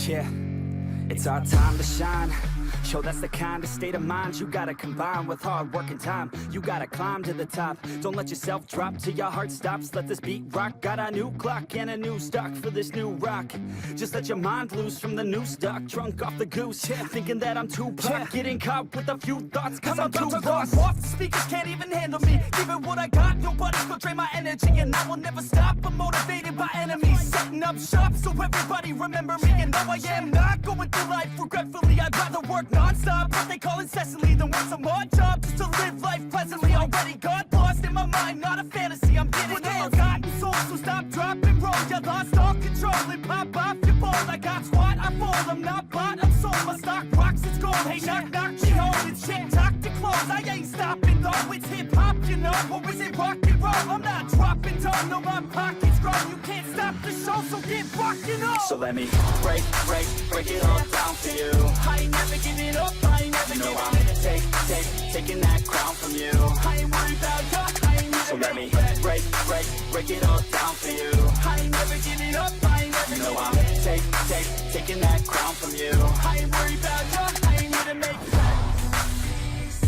Yeah, it's our time to shine. Yo, that's the kind of state of mind you gotta combine with hard work and time. You gotta climb to the top. Don't let yourself drop till your heart stops. Let this beat rock. Got a new clock and a new stock for this new rock. Just let your mind loose from the new stock. Drunk off the goose, yeah, thinking that I'm too pop. Yeah. Getting caught with a few thoughts cause I'm too lost. Off the speakers can't even handle me. Giving what I got, nobody's gonna drain my energy. And I will never stop, I'm motivated by enemies. Setting up shop so everybody remember me. And though I am not going through life regretfully, I'd rather work non-stop, what they call incessantly, than work some odd job just to live life pleasantly. Already got lost in my mind, not a fantasy, I'm getting there. Forgotten soul, so stop, drop, and roll. You lost all control and pop off your ball. I got squat, I fall, I'm not bought, I'm sold. My stock rocks, it's gold. Hey, knock, knock, me home. It's shit, talk to close. I ain't stopping though, it's hip-hop, you know. Or is it rock and roll? I'm not dropping down, no, my pocket's grown. You can't stop the show, so get rockin' on. So let me break it all down for you. I ain't never giving up, I ain't never giving up. Taking that crown from you. I ain't worried about you, I ain't never. So let me break it all down for you. I ain't never giving up, I ain't never giving up. I'm taking that crown from you. I ain't worried about you, I ain't here to make plans.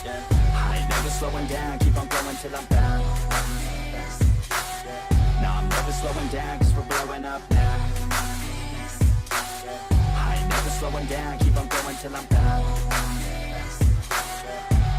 Yeah. I ain't never slowing down, keep on going till I'm down. No, I'm never slowing down, cause we're blowing up now. I ain't never slowing down, keep on going till I'm down.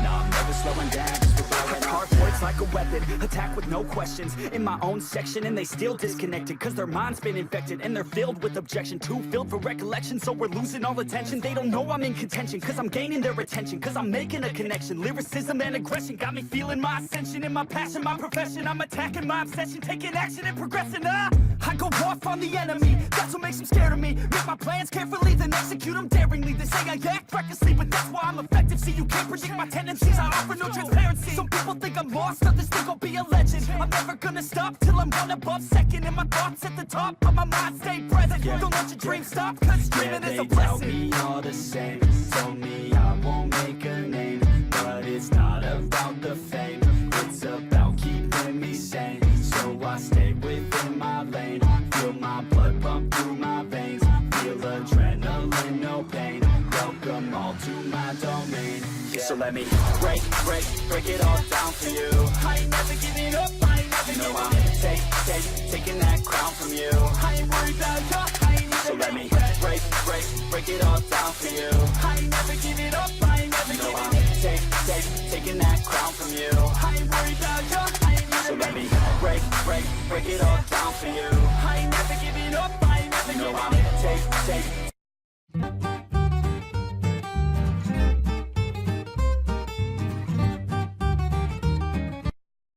No, I'm never slowing down, cause we're blowing up. Hard words like a weapon, attack with no questions. In my own section and they still disconnected, cause their mind's been infected and they're filled with objection. Too filled for recollection, so we're losing all attention. They don't know I'm in contention, cause I'm gaining their attention. Cause I'm making a connection, lyricism and aggression got me feeling my ascension. In my passion, my profession, I'm attacking my obsession. Taking action and progressing, I go off on the enemy, that's what makes them scared of me. Make my plans carefully, then execute them daringly. They say I act recklessly, but that's why I'm effective. See, you can't predict my tendencies, I offer no transparency. Some people think I'm lost, others think I'll be a legend. I'm never gonna stop till I'm one above second. And my thoughts at the top, but my mind stay present. Don't let your dreams stop, cause dreaming is a blessing. They tell me all the same, told me I won't make a name. But it's not about the fame, it's about keeping me sane. So I stay within my lane, feel my blood pump through my veins. Feel adrenaline, no pain, welcome all to my domain. Yeah. So let me break it all down for you. I ain't never giving up, I ain't never giving up. I'm taking that crown from you. I ain't worried about you, I ain't never. So let me break it all down for you. I ain't never giving up, I ain't never giving up. I'm taking that crown from you. I ain't worried about you, I ain't never. So let me break it all down for you. I ain't never giving up, I ain't never giving up. I'm